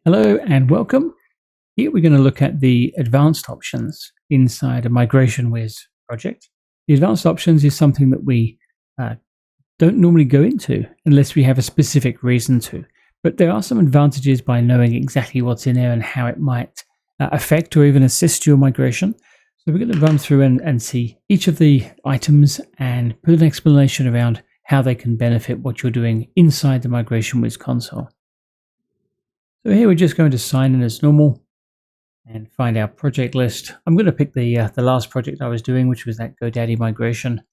Hello and welcome. Here we're going to look at the advanced options inside a MigrationWiz project. The advanced options is something that we don't normally go into unless we have a specific reason to. But there are some advantages by knowing exactly what's in there and how it might affect or even assist your migration. So we're going to run through and see each of the items and put an explanation around how they can benefit what you're doing inside the MigrationWiz console. So here we're just going to sign in as normal and find our project list. I'm going to pick the last project I was doing, which was that GoDaddy migration.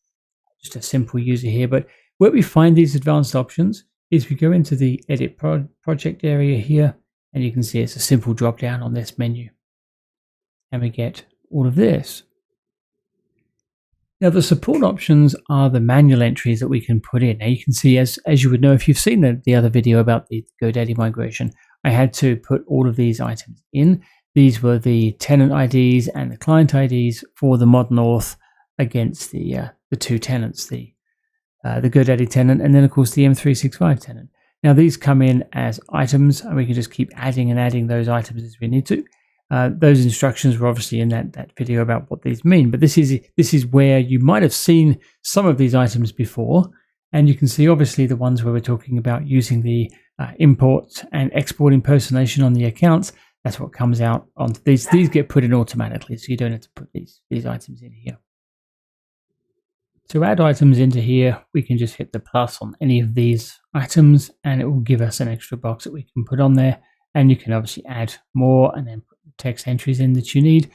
Just a simple user here, but where we find these advanced options is we go into the edit project area here, and you can see it's a simple drop down on this menu. And we get all of this. Now the support options are the manual entries that we can put in. Now you can see, as you would know if you've seen the other video about the GoDaddy migration, I had to put all of these items in. These were the tenant IDs and the client IDs for the modern auth against the two tenants, the GoDaddy tenant and then of course the M365 tenant. Now these come in as items, and we can just keep adding and adding those items as we need to. Those instructions were obviously in that video about what these mean, but this is where you might have seen some of these items before, and you can see obviously the ones where we're talking about using the import and export impersonation on the accounts. That's what comes out on these. These get put in automatically, so you don't have to put these items in here. To add items into here, we can just hit the plus on any of these items, and it will give us an extra box that we can put on there. And you can obviously add more and then put the text entries in that you need.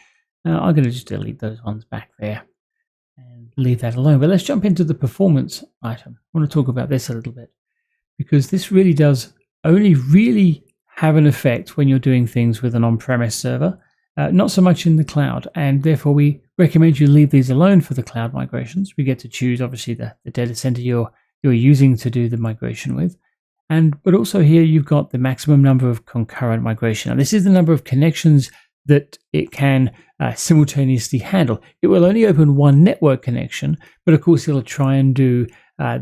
I'm going to just delete those ones back there and leave that alone. But let's jump into the performance item. I want to talk about this a little bit, because this really does only really have an effect when you're doing things with an on-premise server, not so much in the cloud. And therefore, we recommend you leave these alone for the cloud migrations. We get to choose, obviously, the data center you're using to do the migration with. But also here, you've got the maximum number of concurrent migration. Now, this is the number of connections that it can simultaneously handle. It will only open one network connection, but of course, it'll try and do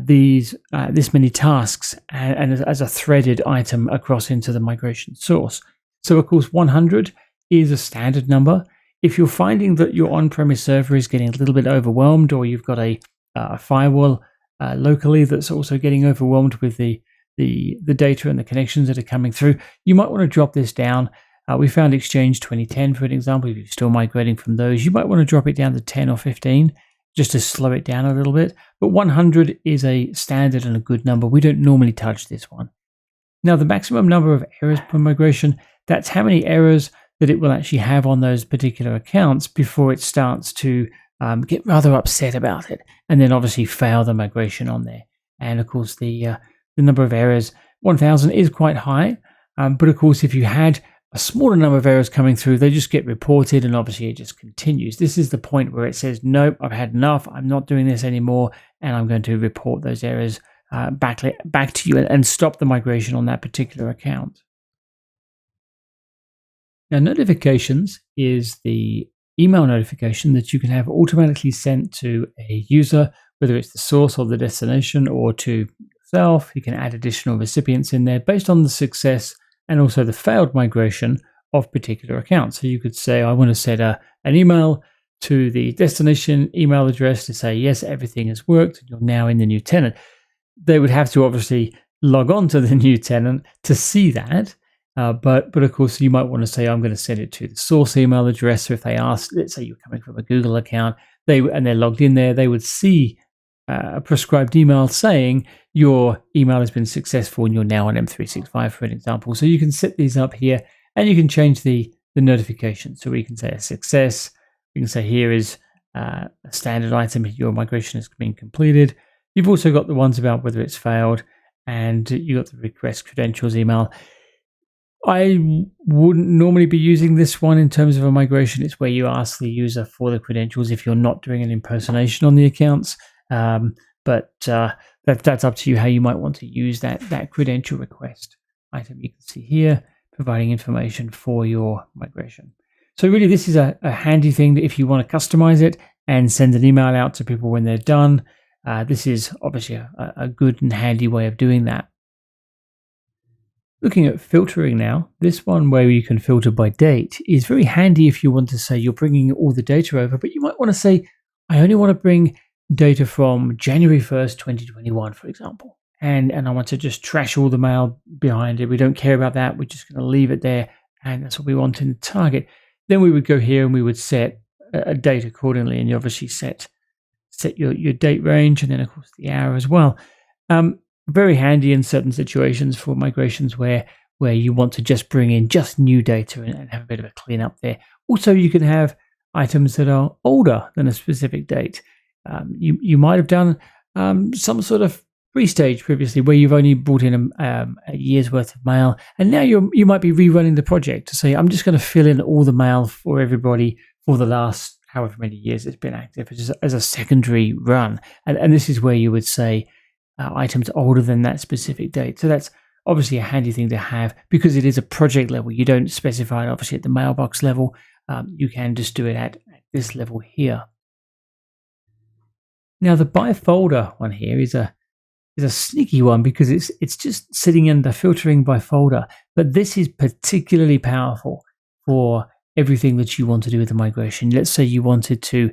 this many tasks and as a threaded item across into the migration source. So of course 100 is a standard number. If you're finding that your on-premise server is getting a little bit overwhelmed, or you've got a firewall locally that's also getting overwhelmed with the data and the connections that are coming through, you might want to drop this down. We found Exchange 2010, for an example. If you're still migrating from those, you might want to drop it down to 10 or 15. Just to slow it down a little bit. But 100 is a standard and a good number. We don't normally touch this one. Now, the maximum number of errors per migration, that's how many errors that it will actually have on those particular accounts before it starts to get rather upset about it, and then obviously fail the migration on there. And of course, the number of errors, 1,000, is quite high. But of course, if you had a smaller number of errors coming through, they just get reported, and obviously it just continues. This is the point where it says, nope, I've had enough, I'm not doing this anymore, and I'm going to report those errors back to you and stop the migration on that particular account. Now, notifications is the email notification that you can have automatically sent to a user, whether it's the source or the destination, or to yourself. You can add additional recipients in there based on the success and also the failed migration of particular accounts. So you could say, I want to set an email to the destination email address to say, yes, everything has worked, you're now in the new tenant. They would have to obviously log on to the new tenant to see that. But of course, you might want to say, I'm going to send it to the source email address. So if they ask, let's say you're coming from a Google account, and they're logged in there, they would see a prescribed email saying your email has been successful and you're now on M365, for an example. So you can set these up here, and you can change the notification. So we can say a success. We can say here is a standard item, your migration has been completed. You've also got the ones about whether it's failed, and you got the request credentials email. I wouldn't normally be using this one in terms of a migration. It's where you ask the user for the credentials if you're not doing an impersonation on the accounts. But that's up to you how you might want to use that credential request item. You can see here, providing information for your migration. So really, this is a handy thing that if you want to customize it and send an email out to people when they're done, this is obviously a good and handy way of doing that. Looking at filtering now, this one where you can filter by date is very handy if you want to say you're bringing all the data over, but you might want to say, I only want to bring data from January 1st, 2021, for example. And I want to just trash all the mail behind it. We don't care about that. We're just going to leave it there. And that's what we want in the target. Then we would go here and we would set a date accordingly. And you obviously set your date range and then, of course, the hour as well. Very handy in certain situations for migrations where you want to just bring in just new data and have a bit of a cleanup there. Also, you can have items that are older than a specific date. You might have done some sort of pre-stage previously where you've only brought in a year's worth of mail, and now you might be rerunning the project to say, I'm just going to fill in all the mail for everybody for the last however many years it's been active as a secondary run. And this is where you would say, items older than that specific date. So that's obviously a handy thing to have because it is a project level. You don't specify it obviously at the mailbox level. You can just do it at this level here. Now the by folder one here is a sneaky one because it's just sitting under filtering by folder. But this is particularly powerful for everything that you want to do with the migration. Let's say you wanted to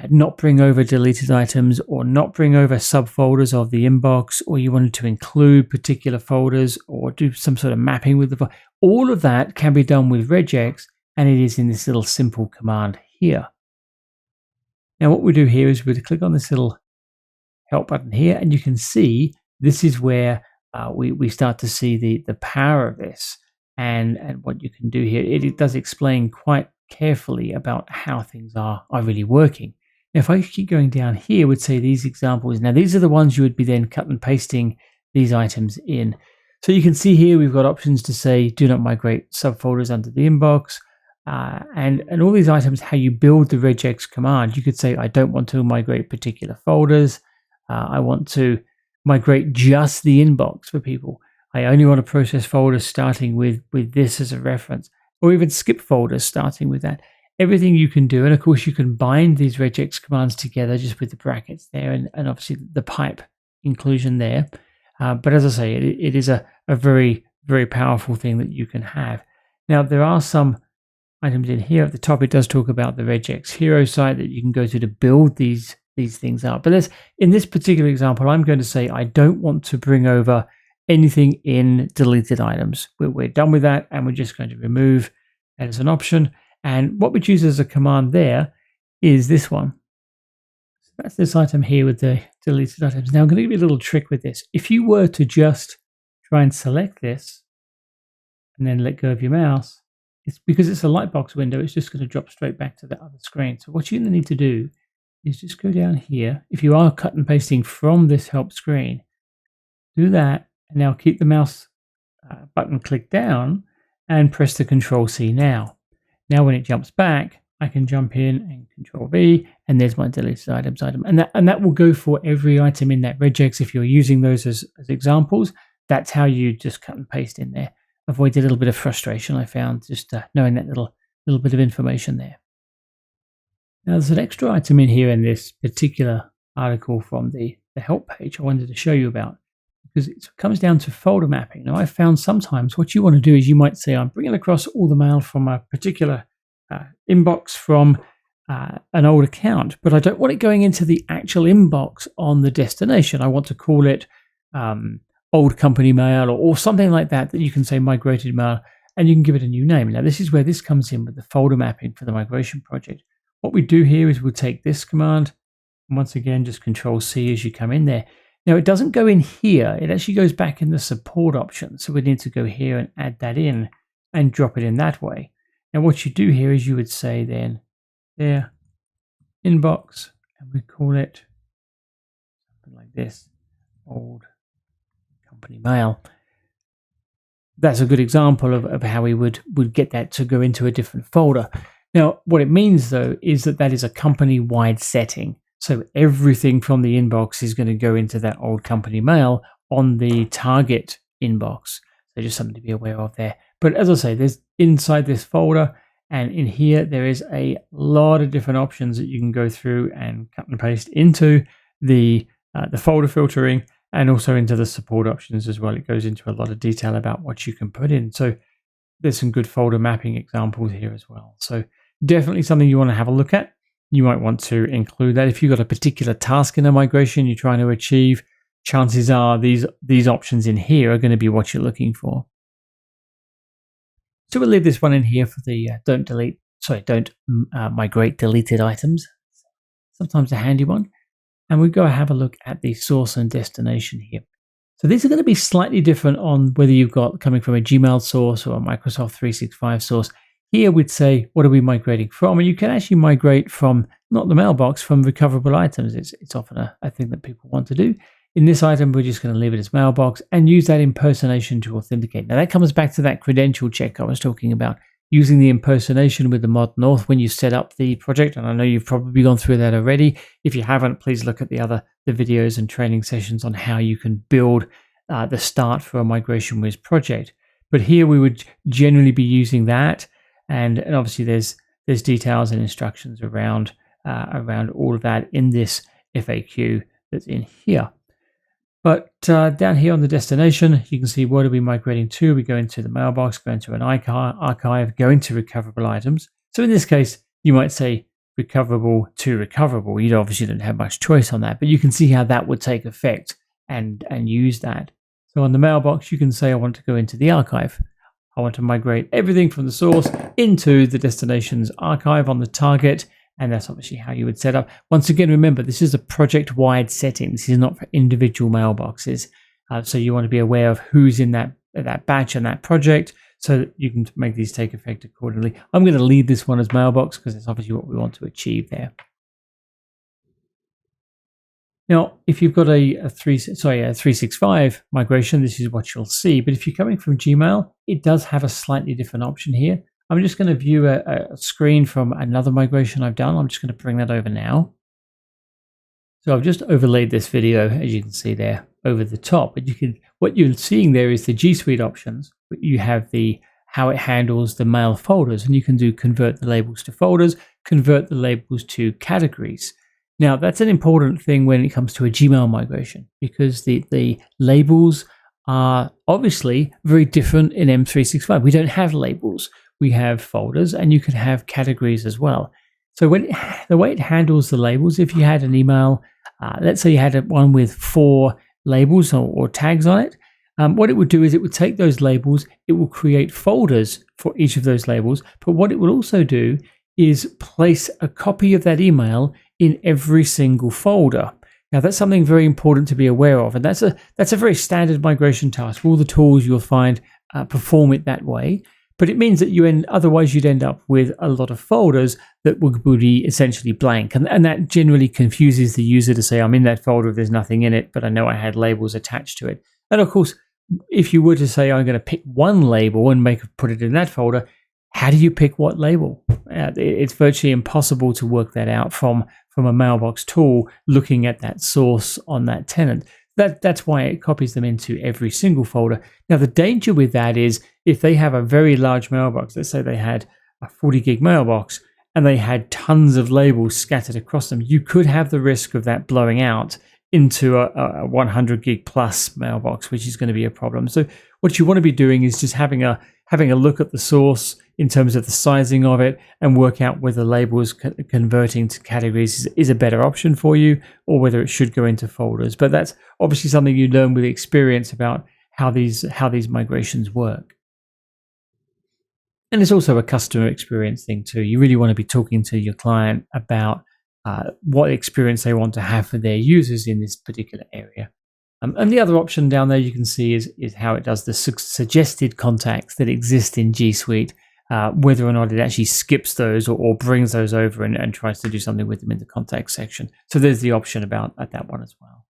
not bring over deleted items or not bring over subfolders of the inbox, or you wanted to include particular folders or do some sort of mapping with the all of that can be done with regex, and it is in this little simple command here. Now what we do here is we click on this little help button here, and you can see this is where we start to see the power of this and what you can do here. It does explain quite carefully about how things are really working. Now, if I keep going down here, would say these examples. Now, these are the ones you would be then cut and pasting these items in. So you can see here we've got options to say do not migrate subfolders under the inbox, and all these items. How you build the regex command, you could say I don't want to migrate particular folders. I want to migrate just the inbox for people. I only want to process folders starting with this as a reference, or even skip folders starting with that. Everything you can do, and of course you can bind these regex commands together just with the brackets there and obviously the pipe inclusion there. But as I say, it is a very, very powerful thing that you can have. Now there are some items in here at the top. It does talk about the regex hero site that you can go to build these things up. But in this particular example, I'm going to say I don't want to bring over anything in deleted items. We're done with that, and we're just going to remove that as an option. And what we choose as a command there is this one. So that's this item here with the deleted items. Now I'm going to give you a little trick with this. If you were to just try and select this and then let go of your mouse, it's because it's a lightbox window, it's just going to drop straight back to the other screen. So what you're going to need to do is just go down here. If you are cut and pasting from this help screen, do that. And now keep the mouse button clicked down and press the Control-C now. Now when it jumps back, I can jump in and Control-V, and there's my deleted items item. And that will go for every item in that regex. If you're using those as examples, that's how you just cut and paste in there. Avoid a little bit of frustration, I found, just knowing that little bit of information there. Now there's an extra item in here in this particular article from the help page I wanted to show you about, because it comes down to folder mapping. Now, I've found sometimes what you want to do is you might say, I'm bringing across all the mail from a particular inbox from an old account, but I don't want it going into the actual inbox on the destination. I want to call it old company mail or something like that you can say migrated mail, and you can give it a new name. Now, this is where this comes in with the folder mapping for the migration project. What we do here is we'll take this command, and once again, just Control-C as you come in there. Now, it doesn't go in here. It actually goes back in the support option. So we need to go here and add that in and drop it in that way. Now, what you do here is you would say then there, inbox, and we call it something like this, old company mail. That's a good example of how we would get that to go into a different folder. Now, what it means, though, is that is a company-wide setting. So everything from the inbox is going to go into that old company mail on the target inbox. So just something to be aware of there. But as I say, there's inside this folder, and in here there is a lot of different options that you can go through and cut and paste into the folder filtering. and also into the support options as well. It goes into a lot of detail about what you can put in. So there's some good folder mapping examples here as well. So definitely something you want to have a look at. You might want to include that. If you've got a particular task in a migration you're trying to achieve, chances are these options in here are going to be what you're looking for. So we'll leave this one in here for the don't migrate deleted items. Sometimes a handy one. And we go have a look at the source and destination here. So these are going to be slightly different on whether you've got coming from a Gmail source or a Microsoft 365 source. Here we'd say, what are we migrating from? And you can actually migrate from, not the mailbox, from recoverable items. It's often a thing that people want to do. In this item, we're just going to leave it as mailbox and use that impersonation to authenticate. Now that comes back to that credential check I was talking about, using the impersonation with the mod north when you set up the project. And I know you've probably gone through that already. If you haven't, please look at the videos and training sessions on how you can build the start for a MigrationWiz project. But here we would generally be using that. And obviously there's details and instructions around all of that in this FAQ that's in here. But down here on the destination, you can see what are we migrating to. We go into the mailbox, go into an archive, go into recoverable items. So in this case, you might say recoverable to recoverable. You obviously don't have much choice on that, but you can see how that would take effect and use that. So on the mailbox, you can say I want to go into the archive. I want to migrate everything from the source into the destination's archive on the target. And that's obviously how you would set up. Once again, remember, this is a project-wide setting. This is not for individual mailboxes. So you want to be aware of who's in that batch and that project so that you can make these take effect accordingly. I'm going to leave this one as mailbox because it's obviously what we want to achieve there. Now, if you've got a 365 migration, this is what you'll see. But if you're coming from Gmail, it does have a slightly different option here. I'm just going to view a screen from another migration I've done. I'm just going to bring that over now. So I've just overlaid this video, as you can see there, over the top. But what you're seeing there is the G Suite options. You have how it handles the mail folders, and you can do convert the labels to folders, convert the labels to categories. Now, that's an important thing when it comes to a Gmail migration, because the labels are obviously very different in M365. We don't have labels. We have folders, and you can have categories as well. So the way it handles the labels, if you had an email, let's say you had one with 4 labels or tags on it, what it would do is it would take those labels, it will create folders for each of those labels, but what it will also do is place a copy of that email in every single folder. Now that's something very important to be aware of, and that's a very standard migration task. All the tools you'll find perform it that way. But it means that otherwise you'd end up with a lot of folders that would be essentially blank. And that generally confuses the user to say, I'm in that folder, there's nothing in it, but I know I had labels attached to it. And of course, if you were to say, I'm going to pick one label and put it in that folder, how do you pick what label? It's virtually impossible to work that out from a mailbox tool looking at that source on that tenant. That's why it copies them into every single folder. Now, the danger with that is if they have a very large mailbox, let's say they had a 40 gig mailbox and they had tons of labels scattered across them, you could have the risk of that blowing out into a 100 gig plus mailbox, which is going to be a problem. So what you want to be doing is just having a look at the source in terms of the sizing of it and work out whether labels converting to categories is a better option for you, or whether it should go into folders. But that's obviously something you learn with experience about how these migrations work. And it's also a customer experience thing too. You really want to be talking to your client about what experience they want to have for their users in this particular area. And the other option down there you can see is how it does the suggested contacts that exist in G Suite, whether or not it actually skips those or brings those over and tries to do something with them in the contact section. So there's the option about that one as well.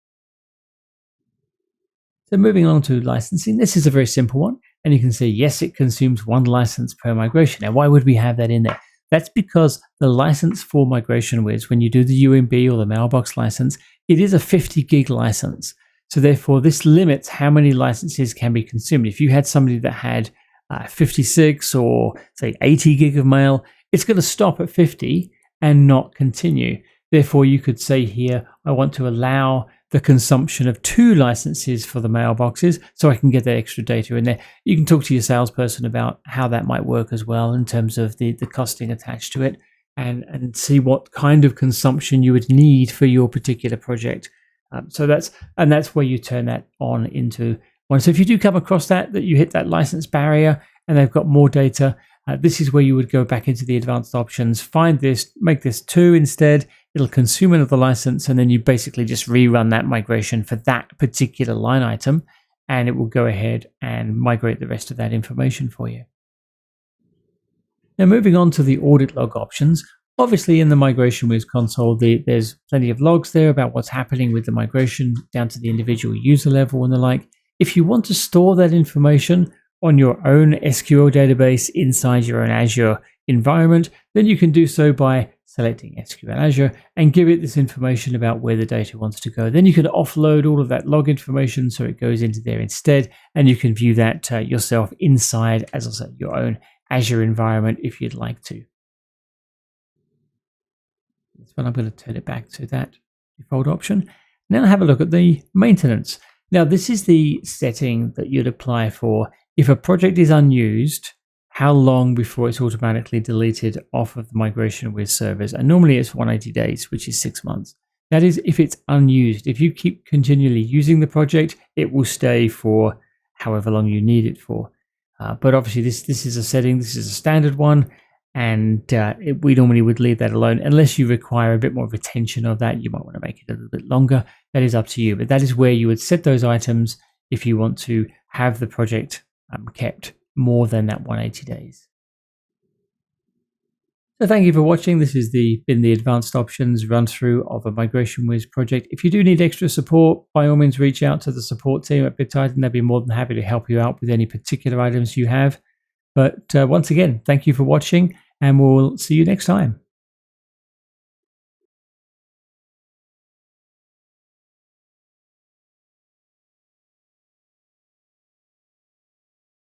So moving on to licensing, this is a very simple one. And you can see, yes, it consumes 1 license per migration. Now, why would we have that in there? That's because the license for MigrationWiz, when you do the UMB or the mailbox license, it is a 50 gig license. So therefore, this limits how many licenses can be consumed. If you had somebody that had 56 or say 80 gig of mail, it's going to stop at 50 and not continue. Therefore, you could say here, I want to allow the consumption of 2 licenses for the mailboxes so I can get that extra data in there. You can talk to your salesperson about how that might work as well in terms of the costing attached to it, and see what kind of consumption you would need for your particular project. So that's where you turn that on into one. So if you do come across that you hit that license barrier and they've got more data, this is where you would go back into the advanced options, find this, make this 2 instead. It'll consume another license, and then you basically just rerun that migration for that particular line item, and it will go ahead and migrate the rest of that information for you. Now, moving on to the audit log options. Obviously, in the MigrationWiz console, there's plenty of logs there about what's happening with the migration down to the individual user level and the like. If you want to store that information on your own SQL database inside your own Azure environment, then you can do so by selecting SQL Azure and give it this information about where the data wants to go. Then you can offload all of that log information so it goes into there instead, and you can view that yourself inside, as I said, your own Azure environment if you'd like to. That's when I'm going to turn it back to that default option. Now have a look at the maintenance. Now this is the setting that you'd apply for if a project is unused, how long before it's automatically deleted off of the MigrationWiz servers. And normally it's 180 days, which is 6 months. That is if it's unused. If you keep continually using the project, it will stay for however long you need it for. But obviously this is a setting, this is a standard one, and we normally would leave that alone unless you require a bit more retention of that. You might want to make it a little bit longer. That is up to you, but that is where you would set those items if you want to have the project kept more than that 180 days. So thank you for watching. This has been the advanced options run through of a MigrationWiz project. If you do need extra support, by all means reach out to the support team at BitTitan. They'll be more than happy to help you out with any particular items you have. But once again, thank you for watching, and we'll see you next time.